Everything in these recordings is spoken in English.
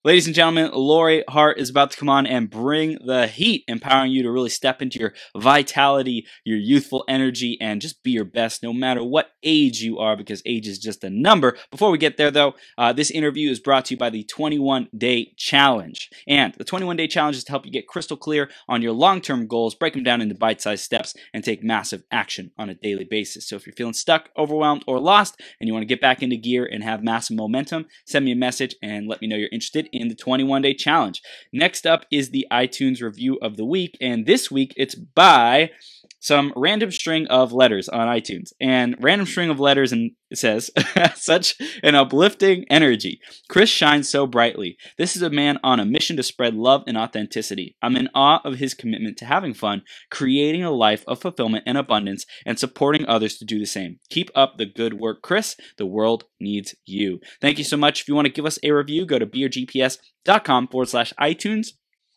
Ladies and gentlemen, Lori Hart is about to come on and bring the heat, empowering you to really step into your vitality, your youthful energy, and just be your best no matter what age you are, because age is just a number. Before we get there, though, this interview is brought to you by the 21-Day Challenge. And the 21-Day Challenge is to help you get crystal clear on your long-term goals, break them down into bite-sized steps, and take massive action on a daily basis. So if you're feeling stuck, overwhelmed, or lost, and you want to get back into gear and have massive momentum, send me a message and let me know you're interested in the 21-Day Challenge. Next up is the iTunes review of the week, and this week it's by some random string of letters on iTunes. And random string of letters, and it says, such an uplifting energy. Chris shines so brightly. This is a man on a mission to spread love and authenticity. I'm in awe of his commitment to having fun, creating a life of fulfillment and abundance, and supporting others to do the same. Keep up the good work, Chris. The world needs you. Thank you so much. If you want to give us a review, go to beyourgps.com/iTunes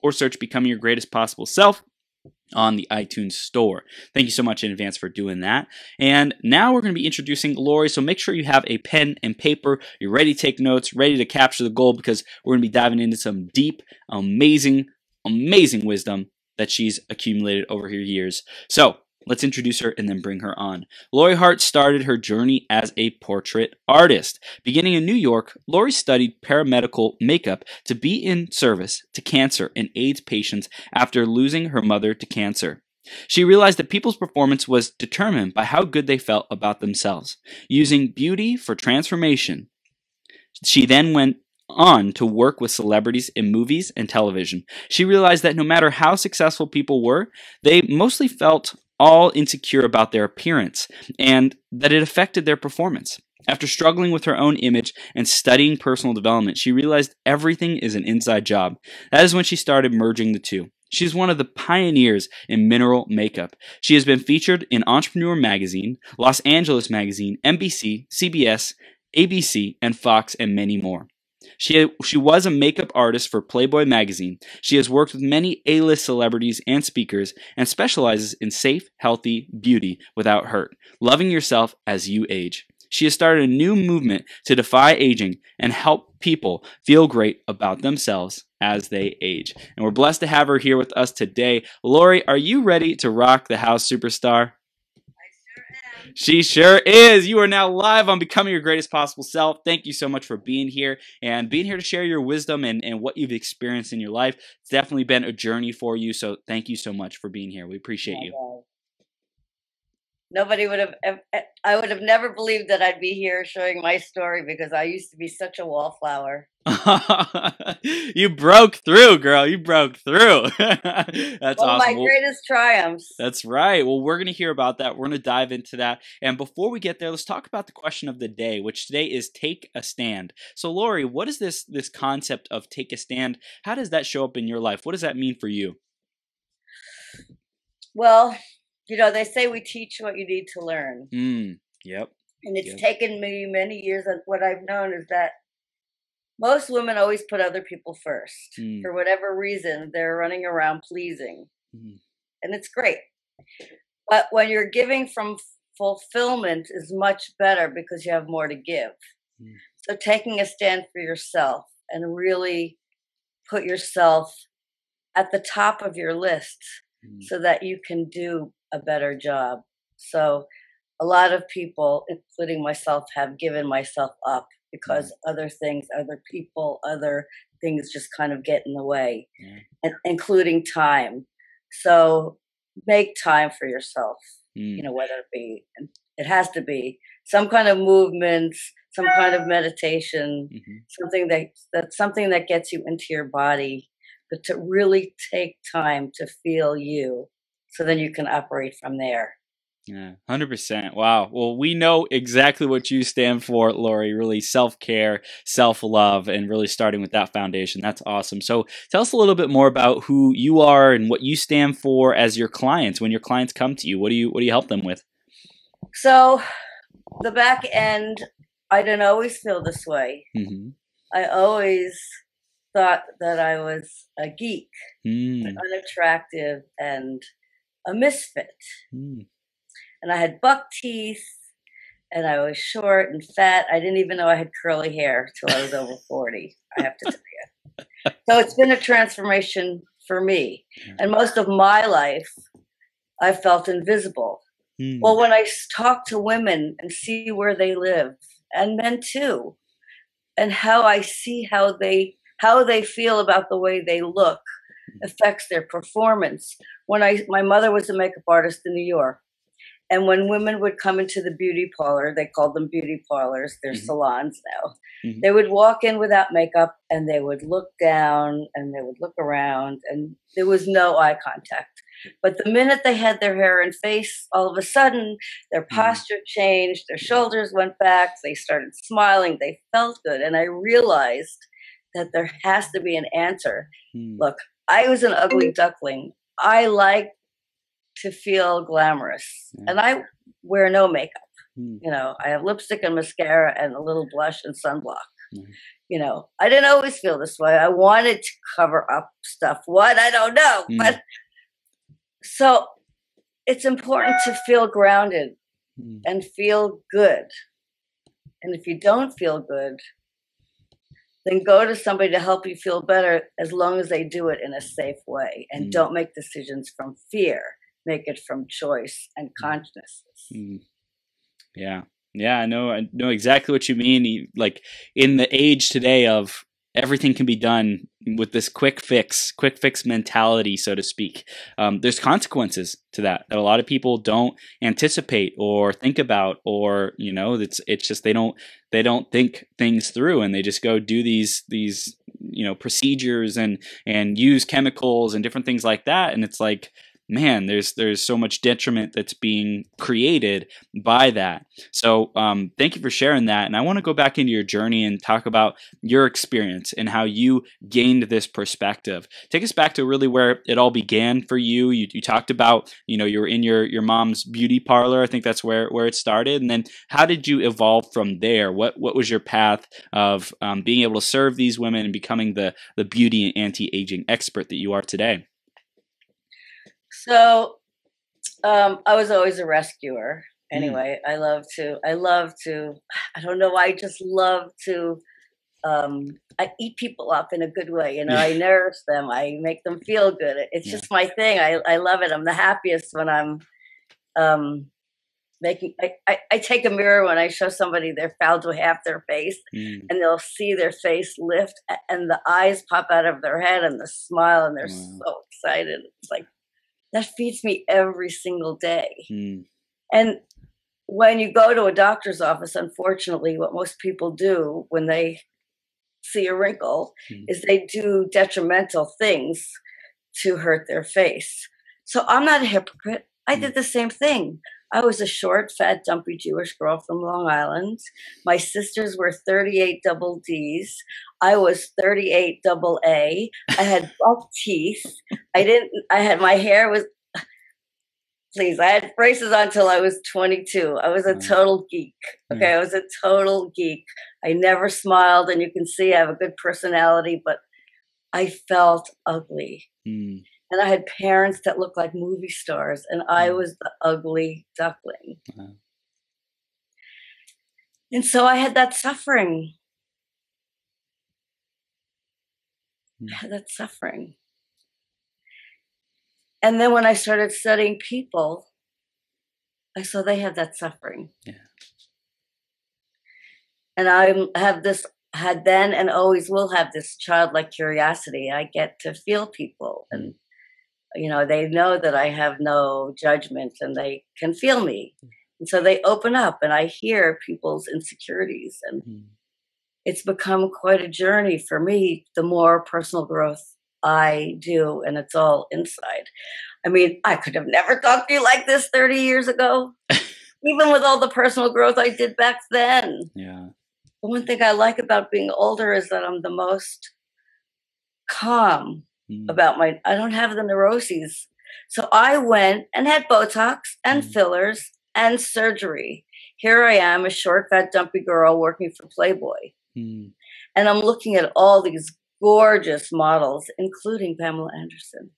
or search Becoming Your Greatest Possible Self on the iTunes store. Thank you so much in advance for doing that. And now we're going to be introducing Lori, so make sure you have a pen and paper. You're ready to take notes, ready to capture the gold, because we're going to be diving into some deep, amazing wisdom that she's accumulated over her years. So let's introduce her and then bring her on. Lori Hart started her journey as a portrait artist. Beginning in New York, Lori studied paramedical makeup to be in service to cancer and AIDS patients after losing her mother to cancer. She realized that people's performance was determined by how good they felt about themselves. Using beauty for transformation, she then went on to work with celebrities in movies and television. She realized that no matter how successful people were, they mostly felt all insecure about their appearance, and that it affected their performance. After struggling with her own image and studying personal development, she realized everything is an inside job. That is when she started merging the two. She is one of the pioneers in mineral makeup. She has been featured in Entrepreneur Magazine, Los Angeles Magazine, NBC, CBS, ABC, and Fox, and many more. She was a makeup artist for Playboy magazine. She has worked with many A-list celebrities and speakers and specializes in safe, healthy beauty without hurt, loving yourself as you age. She has started a new movement to defy aging and help people feel great about themselves as they age. And we're blessed to have her here with us today. Lori, are you ready to rock the house, superstar? She sure is. You are now live on Becoming Your Greatest Possible Self. Thank you so much for being here and being here to share your wisdom and what you've experienced in your life. It's definitely been a journey for you, so thank you so much for being here. We appreciate you. Nobody would have, I would have never believed that I'd be here showing my story, because I used to be such a wallflower. You broke through, girl. You broke through. That's one awesome. of my greatest triumphs. That's right. Well, we're going to hear about that. We're going to dive into that. And before we get there, let's talk about the question of the day, which today is take a stand. So, Lori, what is this concept of take a stand? How does that show up in your life? What does that mean for you? Well, you know, they say we teach what you need to learn. Yep. And it's taken me many years. And what I've known is that most women always put other people first. For whatever reason, they're running around pleasing. And it's great. But when you're giving from fulfillment is much better, because you have more to give. So taking a stand for yourself and really put yourself at the top of your list so that you can do a better job. So a lot of people, including myself, have given myself up because other things, other people, other things just kind of get in the way, including time. So make time for yourself, you know, whether it has to be some kind of movement, some kind of meditation, something that gets you into your body, but to really take time to feel you, so then you can operate from there. Yeah, 100%. Wow. Well, we know exactly what you stand for, Lori. Really self-care, self-love, and really starting with that foundation. That's awesome. So tell us a little bit more about who you are and what you stand for as your clients. When your clients come to you, what do you help them with? So the back end, I didn't always feel this way. I always thought that I was a geek, unattractive, and a misfit. And I had buck teeth, and I was short and fat. I didn't even know I had curly hair till I was over 40, I have to tell you. So it's been a transformation for me. And most of my life, I felt invisible. Well, when I talk to women and see where they live, and men too, and how I see how they feel about the way they look affects their performance. My mother was a makeup artist in New York, and when women would come into the beauty parlor, they called them beauty parlors, they're salons now. They would walk in without makeup, and they would look down, and they would look around, and there was no eye contact. But the minute they had their hair and face, all of a sudden, their posture changed, their shoulders went back, they started smiling, they felt good. And I realized that there has to be an answer. Look, I was an ugly duckling. I like to feel glamorous, and I wear no makeup. You know, I have lipstick and mascara and a little blush and sunblock. You know, I didn't always feel this way. I wanted to cover up stuff. What? I don't know. But so it's important to feel grounded and feel good. And if you don't feel good, then go to somebody to help you feel better, as long as they do it in a safe way, and don't make decisions from fear. Make it from choice and consciousness. Yeah. I know exactly what you mean. Like, in the age today of everything can be done with this quick fix mentality, so to speak. There's consequences to that a lot of people don't anticipate or think about, or, you know, it's just they don't think things through, and they just go do these you know, procedures and use chemicals and different things like that. And it's like, man, there's so much detriment that's being created by that. So thank you for sharing that. And I want to go back into your journey and talk about your experience and how you gained this perspective. Take us back to really where it all began for you. You talked about, you know, you were in your mom's beauty parlor. I think that's where it started. And then how did you evolve from there? What was your path of being able to serve these women and becoming the beauty and anti-aging expert that you are today? So I was always a rescuer. Anyway, I love to, I don't know, I just love to, I eat people up in a good way. You know, I nourish them. I make them feel good. It's just my thing. I love it. I'm the happiest when I'm making, I take a mirror when I show somebody they're fouled to half their face, and they'll see their face lift and the eyes pop out of their head and the smile, and they're so excited. It's like, that feeds me every single day. And when you go to a doctor's office, unfortunately, what most people do when they see a wrinkle is they do detrimental things to hurt their face. So I'm not a hypocrite. I did the same thing. I was a short, fat, dumpy Jewish girl from Long Island. My sisters were 38 double Ds. I was 38 double A. I had buck teeth. My hair was, please, I had braces on until I was 22. I was a total geek. Okay, I was a total geek. I never smiled, and you can see I have a good personality, but I felt ugly. And I had parents that looked like movie stars, and I was the ugly duckling. And so I had that suffering. And then when I started studying people, I saw they had that suffering. And had then and always will have this childlike curiosity. I get to feel people, and you know, they know that I have no judgment, and they can feel me. And so they open up, and I hear people's insecurities, and it's become quite a journey for me, the more personal growth I do, and it's all inside. I mean, I could have never talked to you like this 30 years ago, even with all the personal growth I did back then. The one thing I like about being older is that I'm the most calm about I don't have the neuroses. So I went and had Botox and fillers and surgery. Here I am, a short, fat, dumpy girl working for Playboy. And I'm looking at all these gorgeous models, including Pamela Anderson.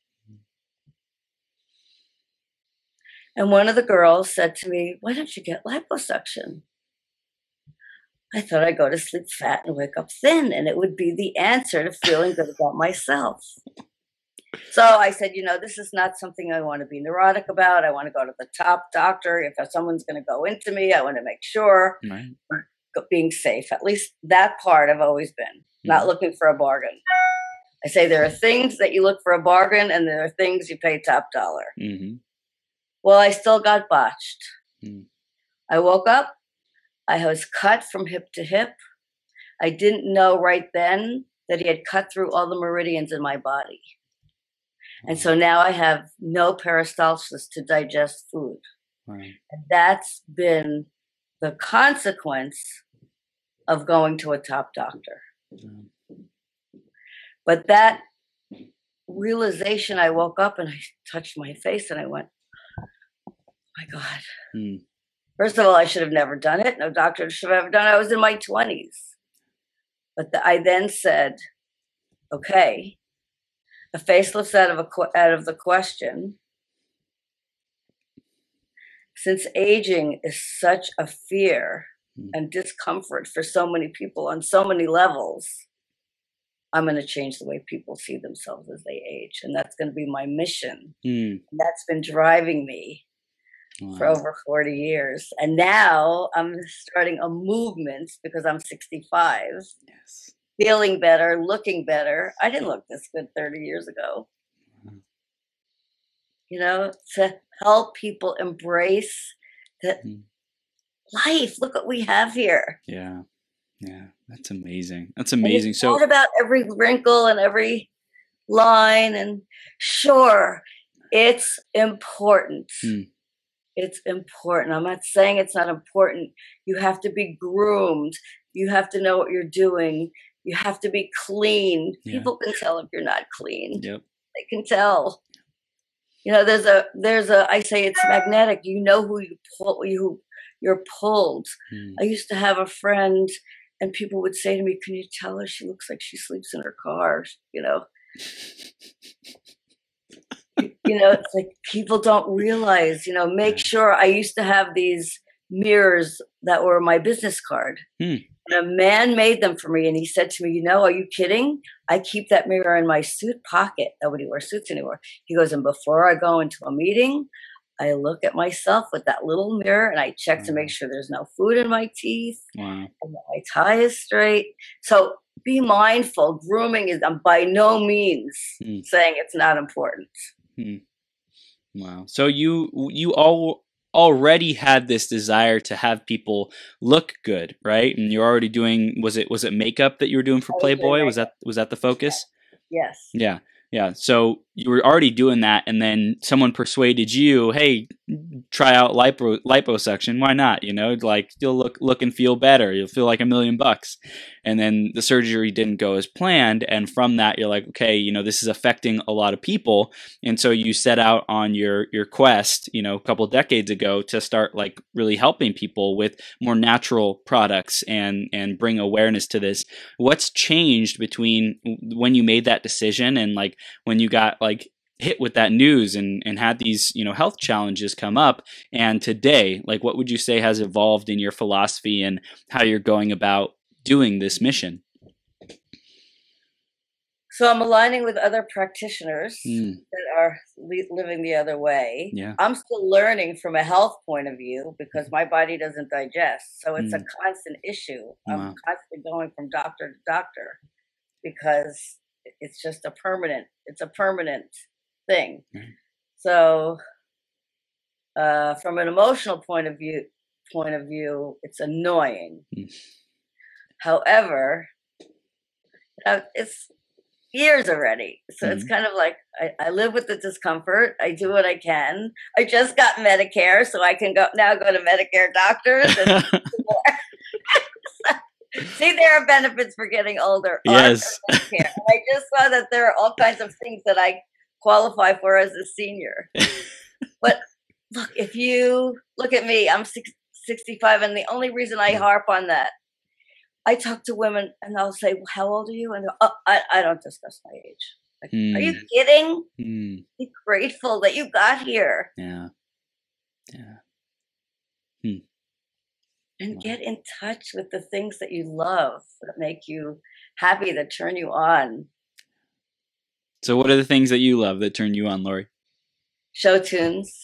And one of the girls said to me, "Why don't you get liposuction?" I thought I'd go to sleep fat and wake up thin, and it would be the answer to feeling good about myself. So I said, this is not something I want to be neurotic about. I want to go to the top doctor. If someone's going to go into me, I want to make sure Right. being safe. At least that part I've always been, not looking for a bargain. I say there are things that you look for a bargain, and there are things you pay top dollar. Mm-hmm. Well, I still got botched. Mm. I woke up. I was cut from hip to hip. I didn't know right then that he had cut through all the meridians in my body. And so now I have no peristalsis to digest food. Right. And that's been the consequence of going to a top doctor. Mm. But that realization, I woke up and I touched my face and I went, oh my God. Mm. First of all, I should have never done it. No doctor should have ever done it. I was in my 20s. But I then said, okay, a facelift's out of the question. Since aging is such a fear and discomfort for so many people on so many levels, I'm going to change the way people see themselves as they age. And that's going to be my mission. Mm. And that's been driving me for over 40 years. And now I'm starting a movement because I'm 65. Yes. Feeling better, looking better. I didn't look this good 30 years ago. To help people embrace that life. Look what we have here. Yeah. Yeah. That's amazing. That's amazing. So what about every wrinkle and every line? And sure, it's important. It's important. I'm not saying it's not important. You have to be groomed. You have to know what you're doing. You have to be clean. Yeah. People can tell if you're not clean. Yep. They can tell. There's a, I say it's magnetic. You know who you're pulled. I used to have a friend and people would say to me, can you tell her she looks like she sleeps in her car? It's like people don't realize, make sure. I used to have these mirrors that were my business card. And a man made them for me. And he said to me, are you kidding? I keep that mirror in my suit pocket. Nobody wears suits anymore. He goes, and before I go into a meeting, I look at myself with that little mirror and I check to make sure there's no food in my teeth. And that my tie is straight. So be mindful. Grooming is by no means saying it's not important. Wow. So you already had this desire to have people look good, right? And you're already doing, was it makeup that you were doing for Playboy? Was that the focus? Yes. Yeah. Yeah. So you were already doing that, and then someone persuaded you, hey, try out liposuction. Why not? You'll look and feel better. You'll feel like $1 million. And then the surgery didn't go as planned. And from that, you're like, okay, this is affecting a lot of people. And so you set out on your quest, a couple of decades ago to start like really helping people with more natural products and bring awareness to this. What's changed between when you made that decision and like when you got like hit with that news and had these, health challenges come up, and today, like what would you say has evolved in your philosophy and how you're going about doing this mission? So I'm aligning with other practitioners that are living the other way. Yeah. I'm still learning from a health point of view because my body doesn't digest. So it's a constant issue. I'm constantly going from doctor to doctor because it's just a permanent thing. So from an emotional point of view, it's annoying. However, it's years already. So it's kind of like I live with the discomfort. I do what I can. I just got Medicare, so I can go to Medicare doctors. And see, there are benefits for getting older. Yes. Medicare. And I just saw that there are all kinds of things that I qualify for as a senior. But look, if you look at me, I'm 65, and the only reason I harp on that, I talk to women and I'll say, well, how old are you? And I don't discuss my age. Like, are you kidding? Be grateful that you got here. Yeah. and Wow. get in touch with the things that you love, that make you happy, that turn you on. So what are the things that you love that turn you on, Lori? Show tunes.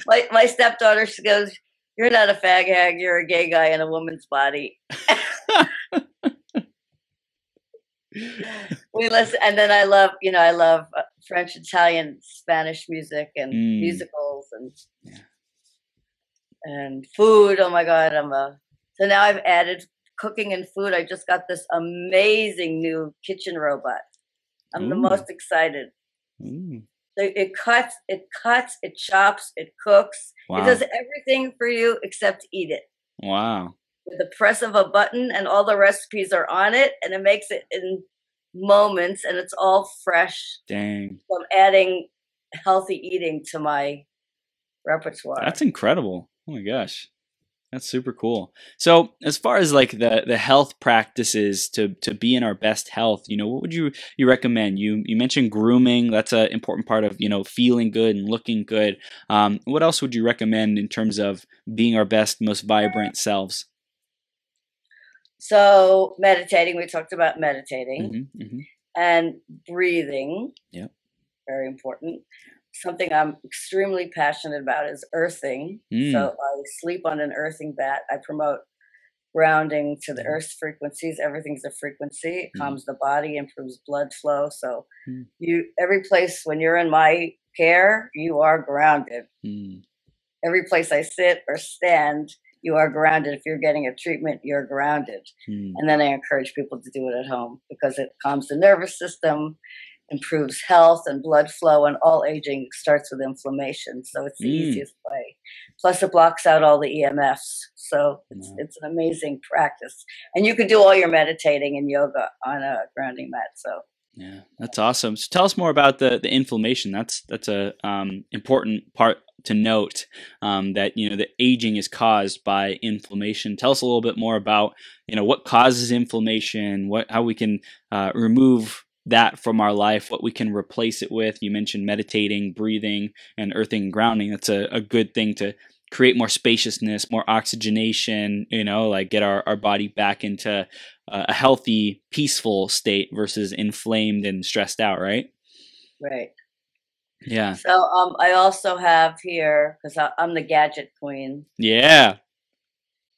My stepdaughter, she goes, "You're not a fag hag, you're a gay guy in a woman's body." We listen, and then I love French, Italian, Spanish music and musicals and food. Oh my God, so now I've added cooking and food. I just got this amazing new kitchen robot. I'm the most excited. So it cuts, it chops, it cooks. Wow. It does everything for you except eat it. Wow. With the press of a button, and all the recipes are on it, and it makes it in moments, and it's all fresh. Dang. So I'm adding healthy eating to my repertoire. That's incredible. Oh my gosh. That's super cool. So as far as like the health practices to be in our best health, what would you recommend? You mentioned grooming. That's an important part of, feeling good and looking good. What else would you recommend in terms of being our best, most vibrant selves? So meditating, we talked about meditating, and breathing. Yep. Very important. Something I'm extremely passionate about is earthing. So I sleep on an earthing mat. I promote grounding to the earth's frequencies. Everything's a frequency. It calms the body, improves blood flow. So every place when you're in my care, you are grounded. Every place I sit or stand, you are grounded. If you're getting a treatment, you're grounded. And then I encourage people to do it at home because it calms the nervous system, improves health and blood flow, and all aging starts with inflammation. So it's the easiest way. Plus it blocks out all the EMFs. So it's an amazing practice. And you can do all your meditating and yoga on a grounding mat. So yeah, that's awesome. So tell us more about the inflammation. That's a important part to note, that the aging is caused by inflammation. Tell us a little bit more about what causes inflammation, how we can remove that from our life, what we can replace it with. You mentioned meditating, breathing, and earthing and grounding. That's a good thing to create more spaciousness, more oxygenation, like get our body back into a healthy, peaceful state versus inflamed and stressed out, right? Right. Yeah. So I also have here, because I'm the gadget queen. Yeah.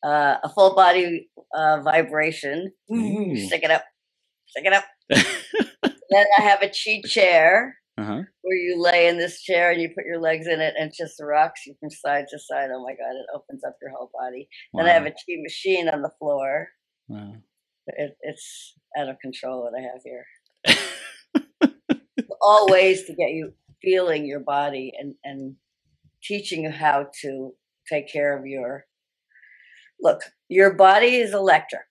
A full body vibration. Stick it up. Stick it up. Then I have a chi chair where you lay in this chair and you put your legs in it and it just rocks you from side to side. Oh my God, it opens up your whole body. Wow. Then I have a chi machine on the floor. Wow. It's out of control what I have here. All ways to get you feeling your body and teaching you how to take care of your body is electric.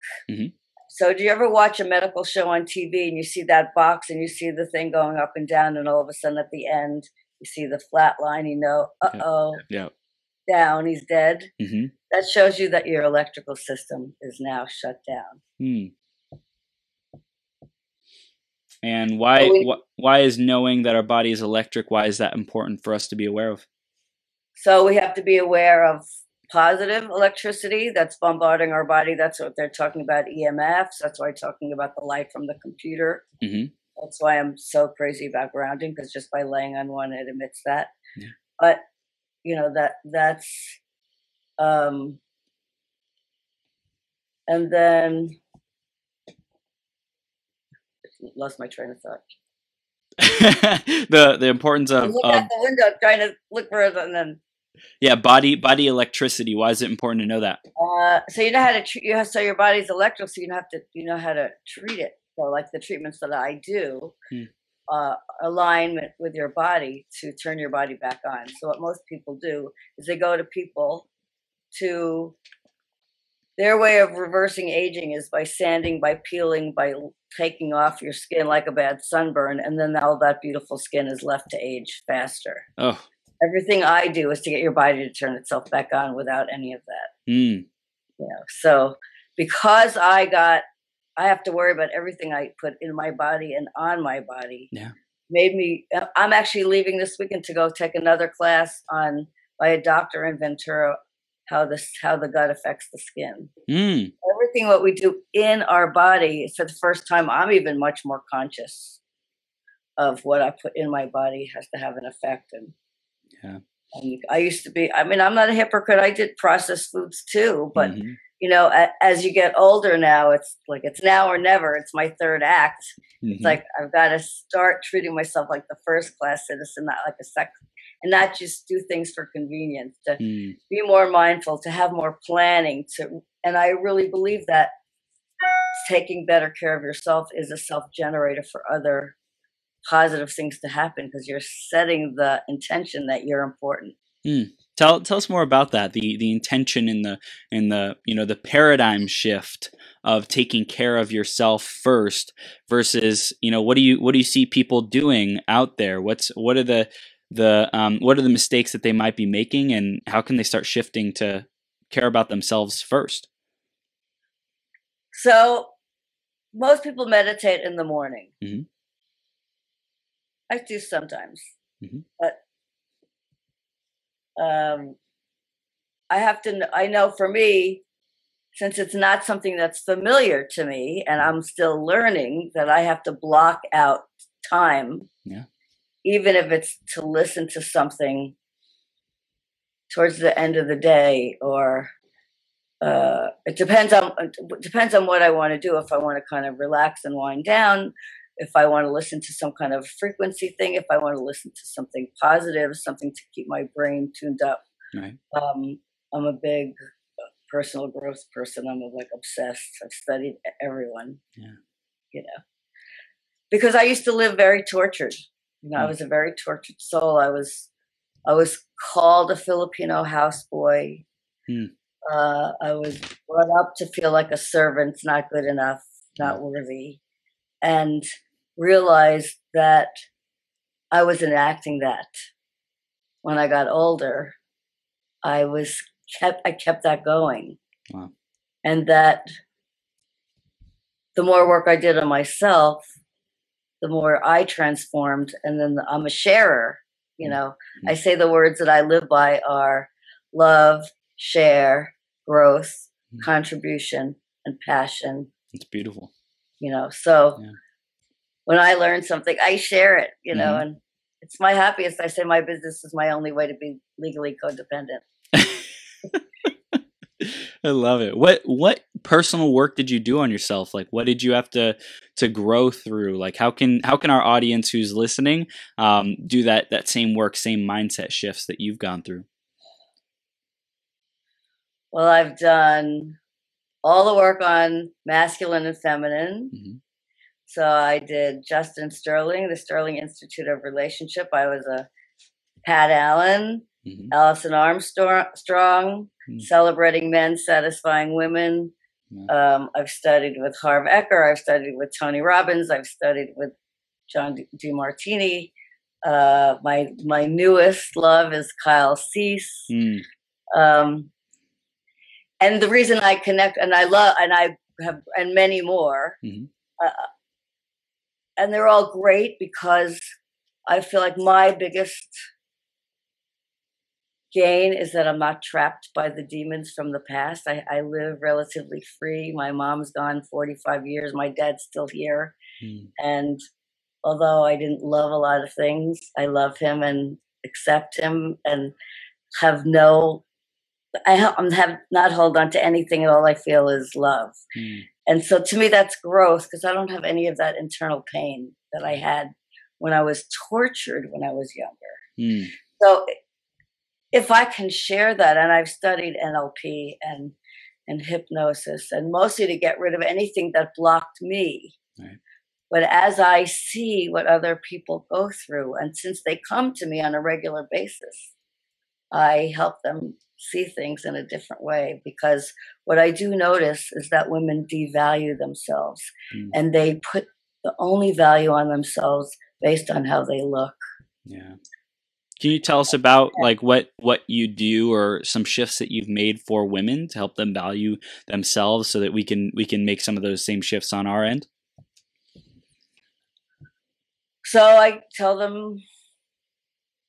So do you ever watch a medical show on TV and you see that box and you see the thing going up and down, and all of a sudden at the end you see the flat line, down, he's dead. That shows you that your electrical system is now shut down. And why is knowing that our body is electric, why is that important for us to be aware of? So we have to be aware of positive electricity that's bombarding our body. That's what they're talking about, EMFs. That's why I'm talking about the light from the computer. That's why I'm so crazy about grounding, because just by laying on one, it emits that. But that's and then lost my train of thought. the importance of out the window trying to look for it, and then body electricity. Why is it important to know that? So you know how to so your body's electrical, so you know how to treat it. So like the treatments that I do align with your body to turn your body back on. So what most people do is they go to people to their way of reversing aging is by sanding, by peeling, by taking off your skin like a bad sunburn, and then all that beautiful skin is left to age faster. Oh. Everything I do is to get your body to turn itself back on without any of that. So because I have to worry about everything I put in my body and on my body. I'm actually leaving this weekend to go take another class on by a doctor in Ventura how the gut affects the skin. Mm. Everything what we do in our body, for the first time, I'm even much more conscious of what I put in my body has to have an effect. And Yeah. I used to be, I mean, I'm not a hypocrite. I did processed foods too, but Mm-hmm. you know, as you get older now, it's like it's now or never. It's my third act. It's like I've got to start treating myself like the first class citizen, not like a second, and not just do things for convenience. To be more mindful, to have more planning. And I really believe that taking better care of yourself is a self-generator for other positive things to happen, because you're setting the intention that you're important. Tell us more about that. The intention in the the paradigm shift of taking care of yourself first versus what do you see people doing out there? What are the mistakes that they might be making, and how can they start shifting to care about themselves first? So most people meditate in the morning. Mm-hmm. I do sometimes, but I know for me, since it's not something that's familiar to me and I'm still learning, that I have to block out time, even if it's to listen to something towards the end of the day, or it depends on what I want to do. If I want to kind of relax and wind down, if I want to listen to some kind of frequency thing, if I want to listen to something positive, something to keep my brain tuned up. Right. I'm a big personal growth person. I'm like obsessed. I've studied everyone. Because I used to live very tortured. I was a very tortured soul. I was called a Filipino houseboy. I was brought up to feel like a servant, not good enough, not worthy, and realized that I was enacting that. When I got older, I kept that going. Wow. And that the more work I did on myself, the more I transformed. And then I'm a sharer. I say the words that I live by are love, share, growth, contribution, and passion. It's beautiful. So when I learn something, I share it, and it's my happiest. I say my business is my only way to be legally codependent. I love it. What personal work did you do on yourself? Like, what did you have to grow through? Like, how can our audience who's listening do that same work, same mindset shifts that you've gone through? Well, I've done all the work on masculine and feminine. So I did Justin Sterling, the Sterling Institute of Relationship. I was a Pat Allen, Allison Armstrong, Celebrating Men, Satisfying Women. I've studied with Harv Eker. I've studied with Tony Robbins. I've studied with John DeMartini. My newest love is Kyle Cease. And the reason I connect, and I love, and I have, and many more, and they're all great because I feel like my biggest gain is that I'm not trapped by the demons from the past. I live relatively free. My mom's gone 45 years. My dad's still here. And although I didn't love a lot of things, I love him and accept him and have not hold on to anything, and all I feel is love. And so to me, that's growth, because I don't have any of that internal pain that I had when I was tortured when I was younger. So if I can share that, and I've studied NLP and hypnosis, and mostly to get rid of anything that blocked me. Right. But as I see what other people go through, and since they come to me on a regular basis, I help them see things in a different way, because what I do notice is that women devalue themselves, and they put the only value on themselves based on how they look. Yeah. Can you tell us about like what you do, or some shifts that you've made for women to help them value themselves, so that we can make some of those same shifts on our end? So I tell them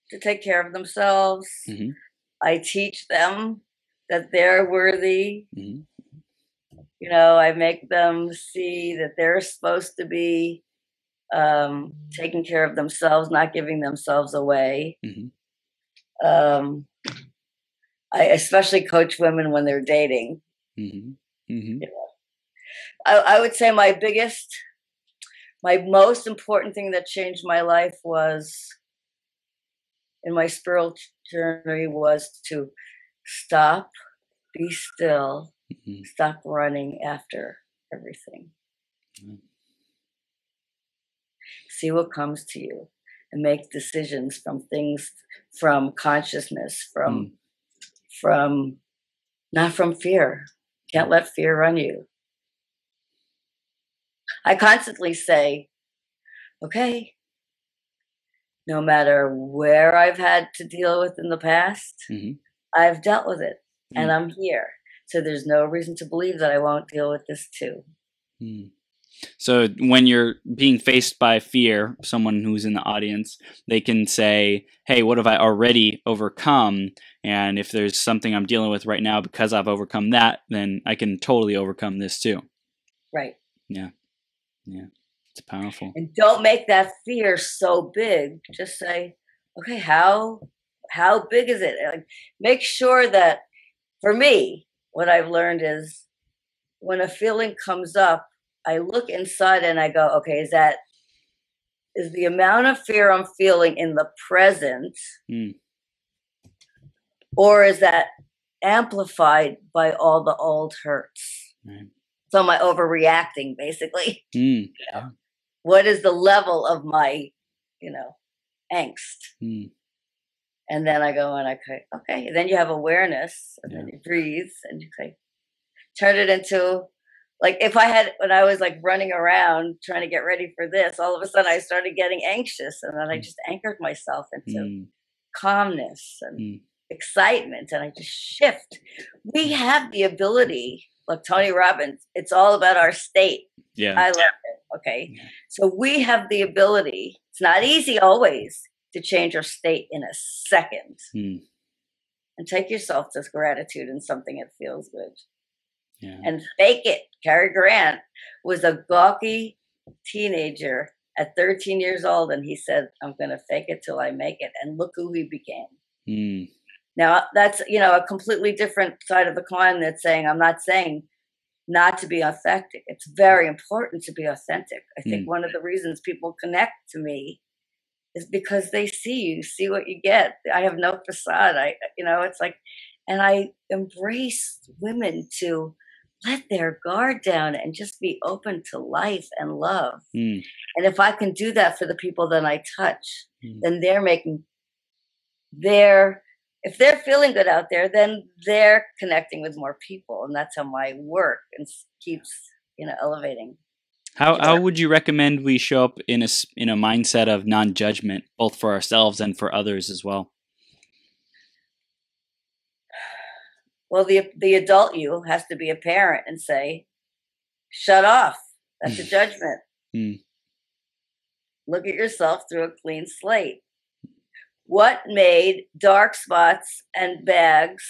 to take care of themselves. I teach them that they're worthy. Mm-hmm. You know, I make them see that they're supposed to be taking care of themselves, not giving themselves away. Mm-hmm. I especially coach women when they're dating. Mm-hmm. Mm-hmm. You know, I would say my most important thing that changed my life was in my spiritual journey was to stop, be still, Mm-hmm. stop running after everything. Mm-hmm. See what comes to you and make decisions from things, from consciousness, from not from fear. Can't let fear run you. I constantly say, okay, no matter where I've had to deal with in the past, Mm-hmm. I've dealt with it and Mm-hmm. I'm here. So there's no reason to believe that I won't deal with this too. Mm-hmm. So when you're being faced by fear, someone who's in the audience, they can say, hey, what have I already overcome? And if there's something I'm dealing with right now because I've overcome that, then I can totally overcome this too. Right. Yeah. Yeah. It's powerful. And don't make that fear so big. Just say, okay, how big is it? Like, make sure that, for me, what I've learned is when a feeling comes up, I look inside and I go, okay, is the amount of fear I'm feeling in the present, or is that amplified by all the old hurts? Right. So am I overreacting, basically? Yeah. What is the level of my, angst? And then I go and I say, okay. And then you have awareness, and then you breathe, and you say, turn it into, like, when I was like running around trying to get ready for this, all of a sudden I started getting anxious, and then I just anchored myself into calmness and excitement, and I just shift. We have the ability, like Tony Robbins, it's all about our state. Yeah. I love it. Okay. Yeah. So we have the ability, it's not easy always, to change our state in a second. And take yourself to gratitude and something that feels good. Yeah. And fake it. Cary Grant was a gawky teenager at 13 years old, and he said, I'm going to fake it till I make it. And look who he became. Now, that's, a completely different side of the coin that's saying, I'm not saying not to be authentic. It's very important to be authentic. I think one of the reasons people connect to me is because they see what you get. I have no facade. It's like, and I embrace women to let their guard down and just be open to life and love. And if I can do that for the people that I touch, then if they're feeling good out there, then they're connecting with more people. And that's how my work keeps, elevating. How would you recommend we show up in a mindset of non-judgment, both for ourselves and for others as well? Well, the adult you has to be a parent and say, shut off. That's a judgment. Look at yourself through a clean slate. What made dark spots and bags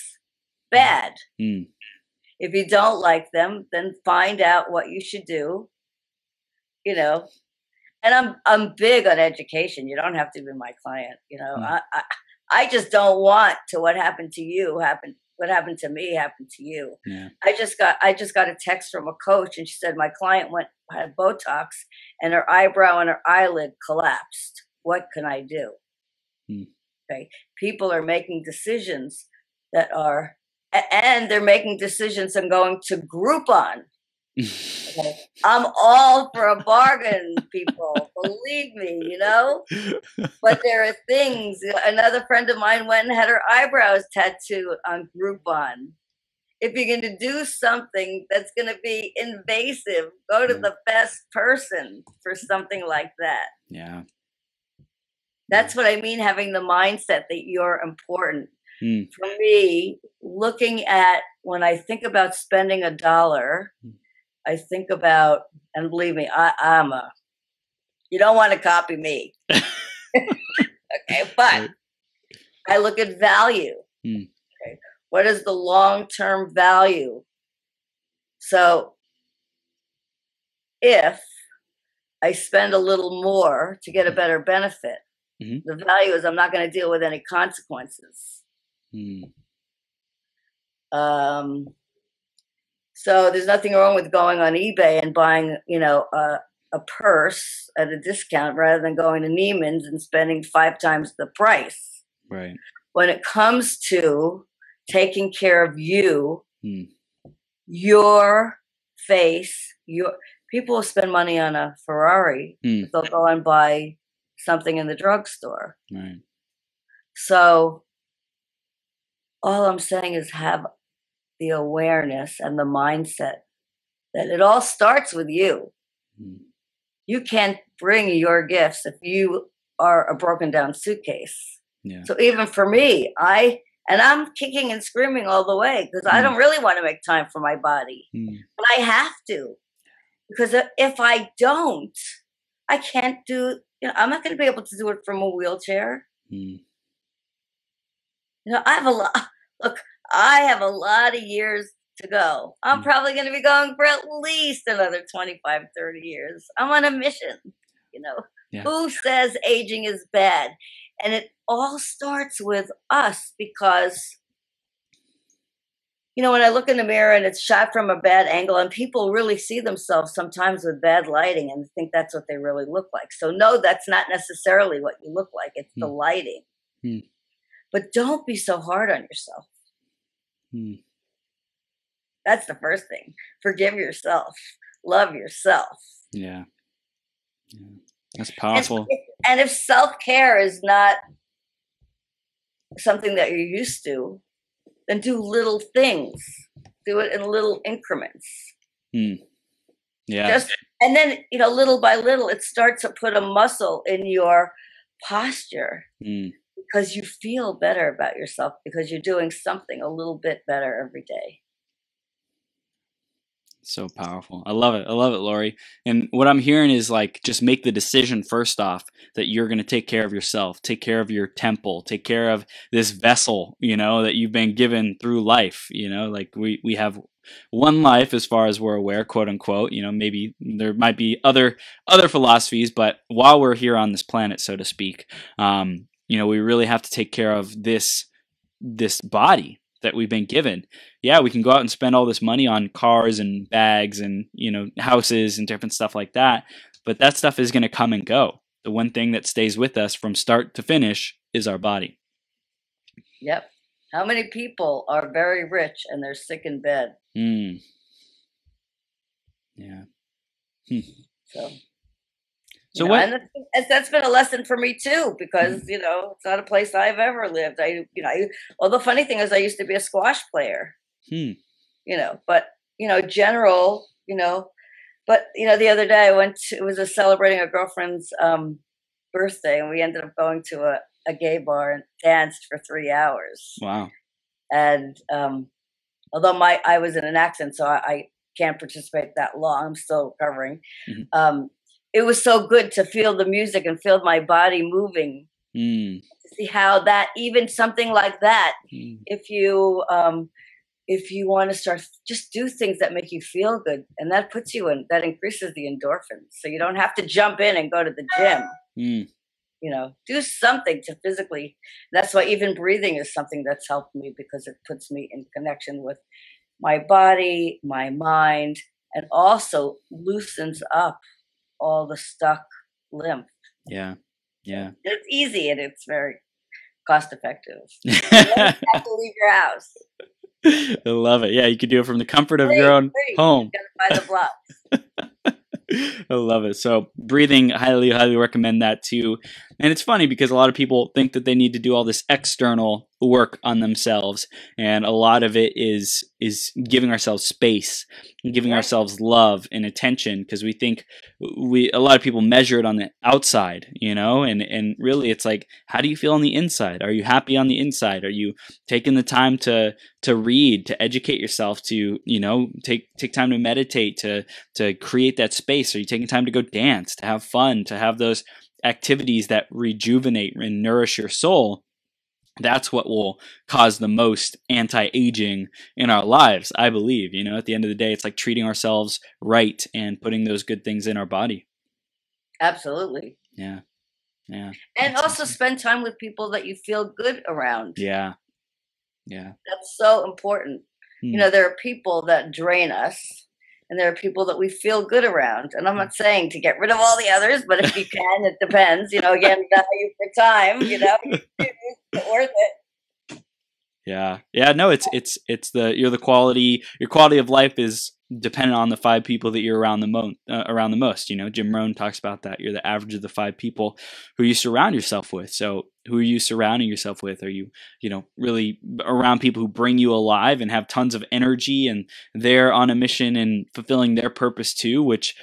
bad? If you don't like them, then find out what you should do. And I'm big on education. You don't have to be my client. I just don't want what happened to you happen. What happened to me happened to you. Yeah. I just got a text from a coach, and she said my client had Botox, and her eyebrow and her eyelid collapsed. What can I do? Okay, people are making decisions and they're making decisions and going to Groupon. Okay. I'm all for a bargain, people. Believe me, But there are things. Another friend of mine went and had her eyebrows tattooed on Groupon. If you're going to do something that's going to be invasive, go to the best person for something like that. Yeah. That's what I mean, having the mindset that you're important. For me, looking at when I think about spending $1, I think about, and believe me, you don't want to copy me. Okay, but I look at value. What is the long-term value? So if I spend a little more to get a better benefit, the value is I'm not going to deal with any consequences. So there's nothing wrong with going on eBay and buying, a purse at a discount rather than going to Neiman's and spending 5 times the price. Right. When it comes to taking care of you, your face, people will spend money on a Ferrari, but they'll go and buy something in the drugstore. Right. So all I'm saying is have the awareness and the mindset that it all starts with you. You can't bring your gifts if you are a broken down suitcase. Yeah. So even for me, I'm kicking and screaming all the way because I don't really want to make time for my body, but I have to, because if I don't, I can't do. I'm not going to be able to do it from a wheelchair. I have a lot. Look, I have a lot of years to go. I'm probably going to be going for at least another 25, 30 years. I'm on a mission, Yeah. Who says aging is bad? And it all starts with us because, when I look in the mirror and it's shot from a bad angle and people really see themselves sometimes with bad lighting and think that's what they really look like. So no, that's not necessarily what you look like. It's the lighting. But don't be so hard on yourself. That's the first thing. Forgive yourself. Love yourself. Yeah. That's powerful. And if self-care is not something that you're used to, then do little things. Do it in little increments. Yeah. And then, little by little, it starts to put a muscle in your posture because you feel better about yourself because you're doing something a little bit better every day. So powerful. I love it. I love it, Lori. And what I'm hearing is just make the decision first off that you're going to take care of yourself, take care of your temple, take care of this vessel, that you've been given through life. We have one life as far as we're aware, quote unquote. Maybe there might be other philosophies, but while we're here on this planet, so to speak, we really have to take care of this body that we've been given. Yeah, we can go out and spend all this money on cars and bags and, houses and different stuff like that. But that stuff is going to come and go. The one thing that stays with us from start to finish is our body. Yep. How many people are very rich and they're sick in bed? Yeah. So and that's been a lesson for me too, because it's not a place I've ever lived. Well, the funny thing is, I used to be a squash player. But general. But the other day it was celebrating a girlfriend's birthday, and we ended up going to a gay bar and danced for 3 hours. Wow. And although I was in an accident, so I can't participate that long. I'm still recovering. It was so good to feel the music and feel my body moving. To see how that, even something like that, if you want to start, just do things that make you feel good, and that increases the endorphins. So you don't have to jump in and go to the gym. Do something to physically. That's why even breathing is something that's helped me, because it puts me in connection with my body, my mind, and also loosens up all the stuck lymph. Yeah. It's easy and it's very cost effective. You don't have to leave your house. I love it. Yeah, you could do it from the comfort of your own home. You gotta buy the blocks. I love it. So breathing, highly, highly recommend that too. And it's funny because a lot of people think that they need to do all this external work on themselves, and a lot of it is giving ourselves space, giving ourselves love and attention, because we think a lot of people measure it on the outside, and really it's how do you feel on the inside? Are you happy on the inside? Are you taking the time to read, to educate yourself, to take time to meditate, to create that space? Are you taking time to go dance, to have fun, to have those activities that rejuvenate and nourish your soul? that's what will cause the most anti-aging in our lives, I believe. You know, at the end of the day, it's like treating ourselves right and putting those good things in our body. Absolutely. Yeah. Yeah. And That's also awesome. spend time with people that you feel good around. Yeah. Yeah. That's so important. You know, there are people that drain us, and there are people that we feel good around. And I'm not saying to get rid of all the others, but if you can, it depends. You know, again, value for time. You know, it's worth it. Yeah. Yeah. No, it's your quality of life is dependent on the 5 people that you're around the most. You know, Jim Rohn talks about that. You're the average of the 5 people who you surround yourself with. So who are you surrounding yourself with? Are you, really around people who bring you alive and have tons of energy and they're on a mission and fulfilling their purpose too, which,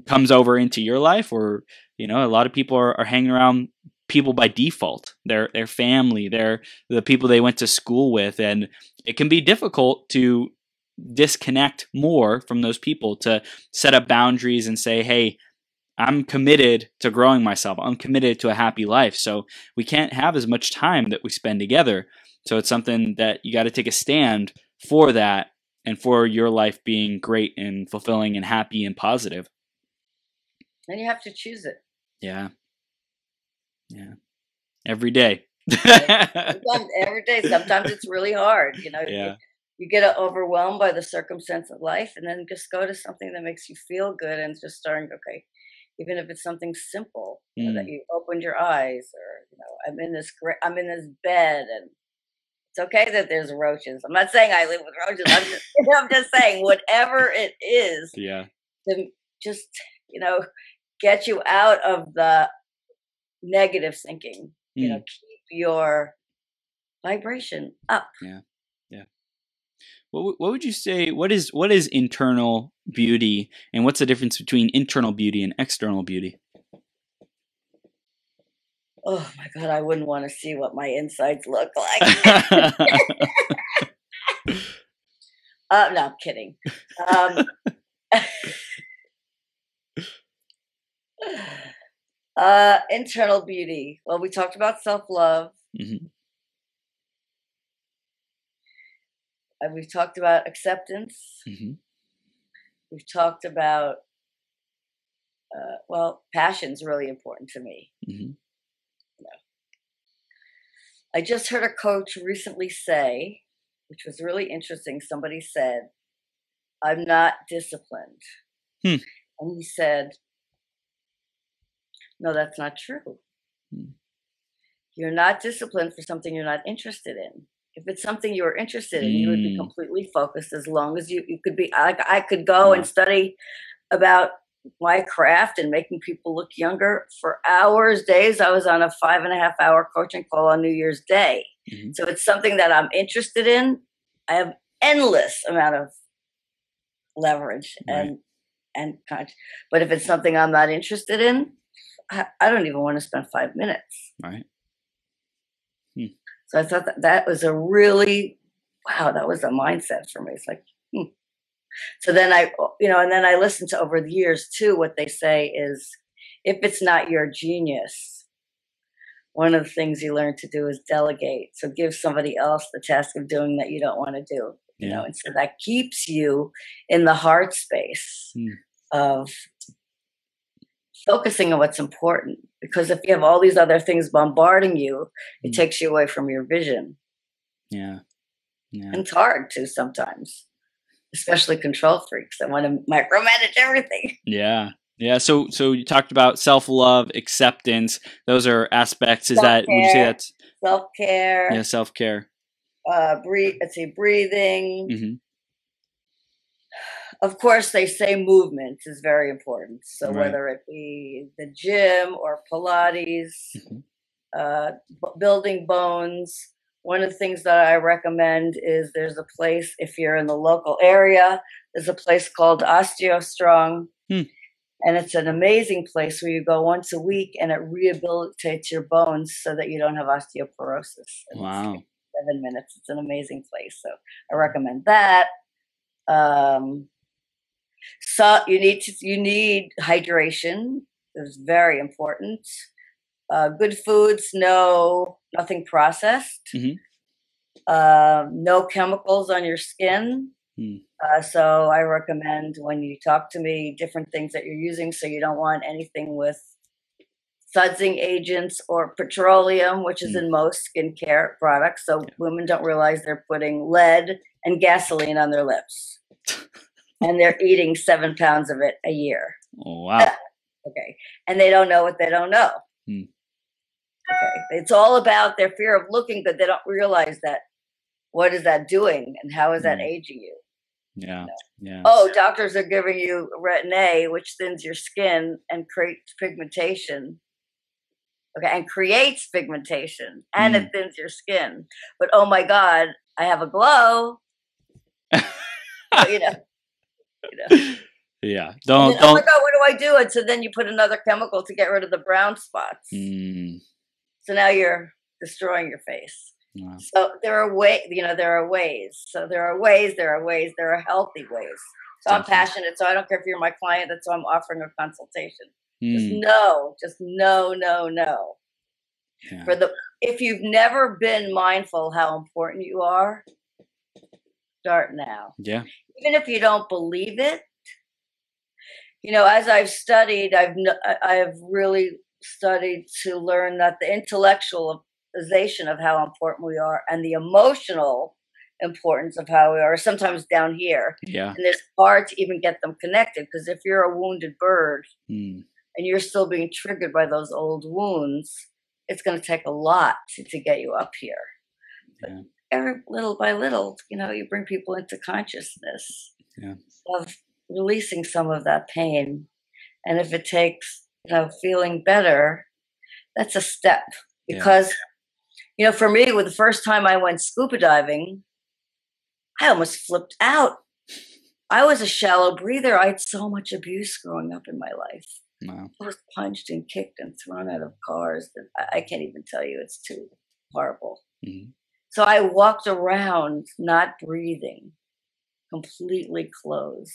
comes over into your life? Or, a lot of people are hanging around people by default, their family, the people they went to school with, and it can be difficult to disconnect more from those people, to set up boundaries and say, hey, I'm committed to growing myself, I'm committed to a happy life, so we can't have as much time that we spend together. So it's something that you got to take a stand for, that and for your life being great and fulfilling and happy and positive. And you have to choose it. Yeah. Every day. Every day. Sometimes it's really hard. Yeah. You get overwhelmed by the circumstance of life, and then just go to something that makes you feel good and just starting, okay, even if it's something simple, that you opened your eyes, or, I'm in this bed, and it's okay that there's roaches. I'm not saying I live with roaches. I'm just saying whatever it is. Yeah. To just, get you out of the negative thinking. Keep your vibration up. Yeah. What would you say? What is internal beauty, and what's the difference between internal beauty and external beauty? Oh my God, I wouldn't want to see what my insides look like. No, I'm kidding. Internal beauty. Well, we talked about self-love. Mm-hmm. We've talked about acceptance. Mm-hmm. We've talked about, passion's really important to me. Mm-hmm. I just heard a coach recently say, which was really interesting. Somebody said, I'm not disciplined. And he said, no, that's not true. You're not disciplined for something you're not interested in. If it's something you're interested in, you would be completely focused, as long as you could be, I could go and study about my craft and making people look younger for hours, days. I was on a 5.5-hour coaching call on New Year's Day. Mm-hmm. So it's something that I'm interested in. I have endless amount of leverage and but if it's something I'm not interested in, I don't even want to spend 5 minutes. Right. So I thought that was a really, that was a mindset for me. It's like, So then and then I listened to, over the years too, what they say is, if it's not your genius, one of the things you learn to do is delegate. So give somebody else the task of doing that you don't want to do, and so that keeps you in the heart space of focusing on what's important. Because if you have all these other things bombarding you, it takes you away from your vision. Yeah. And it's hard too sometimes, especially control freaks that want to micromanage everything. Yeah. So you talked about self-love, acceptance. Those are aspects. Would you say that's self-care? Yeah, self-care. Breathing. Mm-hmm. Of course, they say movement is very important. So whether it be the gym or Pilates, building bones. One of the things that I recommend is, there's a place, if you're in the local area, there's a place called OsteoStrong. And it's an amazing place where you go once a week, and it rehabilitates your bones so that you don't have osteoporosis. Wow. 7 minutes. It's an amazing place. So I recommend that. So you need hydration. It's very important. good foods, nothing processed, no chemicals on your skin. So I recommend when you talk to me, different things that you're using. So you don't want anything with sudsing agents or petroleum, which is in most skincare products. So women don't realize they're putting lead and gasoline on their lips. And they're eating 7 pounds of it a year. Oh, wow. Okay. And they don't know what they don't know. Okay. It's all about their fear of looking good. They don't realize that. What is that doing? And how is that aging you? Yeah. Yeah. Oh, doctors are giving you Retin-A, which thins your skin and creates pigmentation. Okay. And creates pigmentation. And it thins your skin. But oh my God, I have a glow. you know. Yeah. Oh my God, what do I do? And so then you put another chemical to get rid of the brown spots. So now you're destroying your face. Wow. So there are ways. So there are ways. There are healthy ways. So I'm passionate. So I don't care if you're my client. That's why I'm offering a consultation. Just no. Yeah. If you've never been mindful how important you are, start now. Yeah. Even if you don't believe it, as I've studied, I've really studied to learn that the intellectualization of how important we are and the emotional importance of how we are sometimes down here. Yeah. And it's hard to even get them connected, because if you're a wounded bird and you're still being triggered by those old wounds, it's going to take a lot to get you up here. Yeah. Little by little, you bring people into consciousness of releasing some of that pain. And if it takes, feeling better, that's a step. Because, for me, with the first time I went scuba diving, I almost flipped out. I was a shallow breather. I had so much abuse growing up in my life. Wow. I was punched and kicked and thrown out of cars. I can't even tell you. It's too horrible. So I walked around not breathing, completely closed.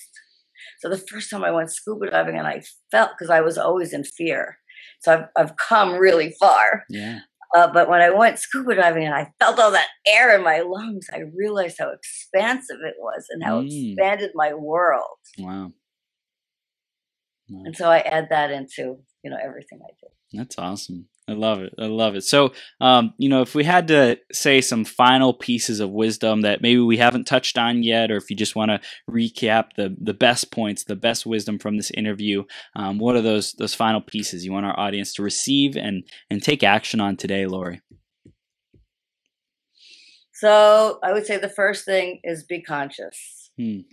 So the first time I went scuba diving, and I felt, because I was always in fear. So I've come really far. Yeah. But when I went scuba diving and I felt all that air in my lungs, I realized how expansive it was and how expanded my world. Wow. And so I add that into, everything I do. That's awesome. I love it. So, if we had to say some final pieces of wisdom that maybe we haven't touched on yet, or if you just want to recap the best points, the best wisdom from this interview, what are those final pieces you want our audience to receive and take action on today, Lori? So I would say the first thing is be conscious. And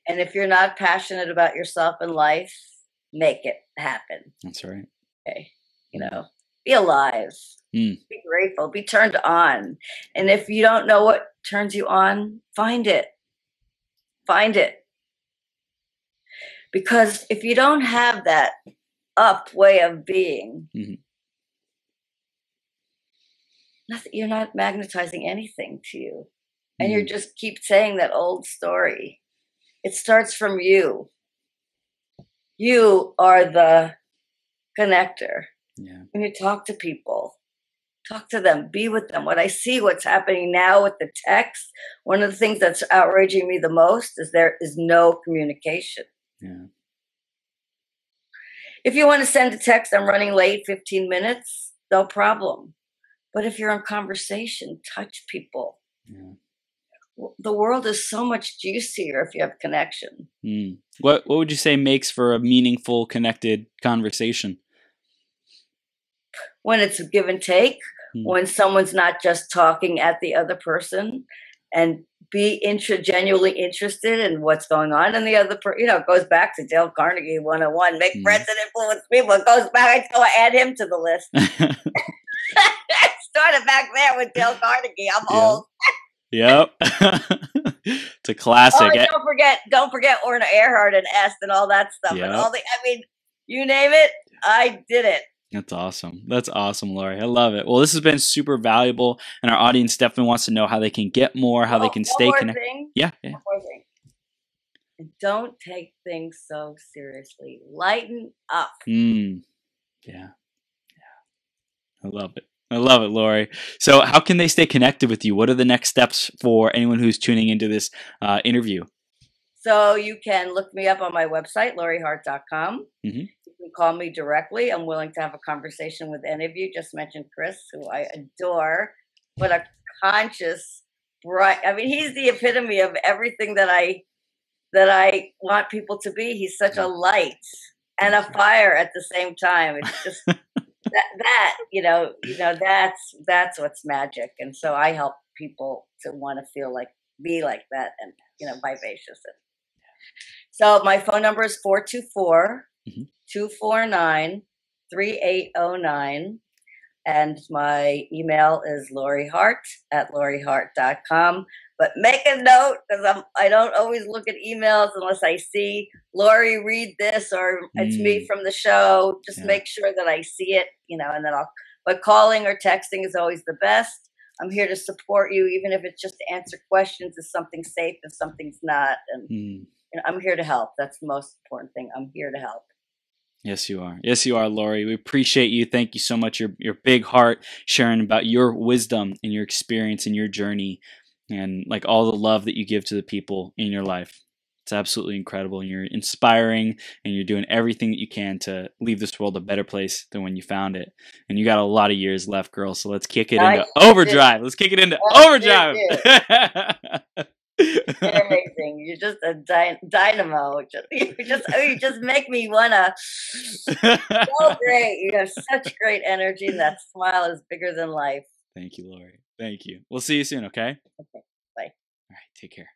if you're not passionate about yourself and life, make it happen. That's right. Okay. Be alive. Be grateful. Be turned on. And if you don't know what turns you on, find it. Find it. Because if you don't have that up way of being, you're not magnetizing anything to you. And you just keep saying that old story. It starts from you. You are the connector. Yeah. When you talk to people, talk to them, be with them. What I see, what's happening now with the text, one of the things that's outraging me the most is there is no communication. Yeah. If you want to send a text, I'm running late, 15 minutes, no problem. But if you're in conversation, touch people. Yeah. The world is so much juicier if you have connection. What would you say makes for a meaningful, connected conversation? When it's a give and take, when someone's not just talking at the other person, and be genuinely interested in what's going on in the other person. It goes back to Dale Carnegie 101, make friends and influence people. It goes back, I add him to the list. Started back there with Dale Carnegie. I'm old. Yep. It's a classic. Oh, don't forget Orna Earhart and Est and all that stuff. Yep. And you name it, I did it. That's awesome. That's awesome, Lori. I love it. Well, this has been super valuable, and our audience definitely wants to know how they can get more, how they can stay connected. One more thing. And don't take things so seriously. Lighten up. Yeah. Yeah. I love it. I love it, Lori. So how can they stay connected with you? What are the next steps for anyone who's tuning into this interview? So you can look me up on my website, LoriHart.com. Mm-hmm. You can call me directly. I'm willing to have a conversation with any of you. Just mentioned Chris, who I adore. What a conscious, bright. I mean, he's the epitome of everything that I want people to be. He's such a light and a fire at the same time. It's just that's what's magic. And so I help people to want to feel like, be like that, and vivacious. So my phone number is 424-249-3809. And my email is LoriHart@LoriHart.com. But make a note, because I don't always look at emails unless I see Lori, read this, or it's me from the show. Just make sure that I see it, and then but calling or texting is always the best. I'm here to support you, even if it's just to answer questions, if something's safe, if something's not. And I'm here to help. That's the most important thing. I'm here to help. Yes, you are. Yes, you are, Lori. We appreciate you. Thank you so much. Your big heart, sharing about your wisdom and your experience and your journey, and like all the love that you give to the people in your life. It's absolutely incredible. And you're inspiring, and you're doing everything that you can to leave this world a better place than when you found it. And you got a lot of years left, girl. So let's kick it into overdrive. Let's kick it into overdrive. You're amazing. You're just a dynamo. You just make me wanna. So great. You have such great energy, and that smile is bigger than life. Thank you, Lori. Thank you. We'll see you soon. Okay. Okay. Bye. All right. Take care.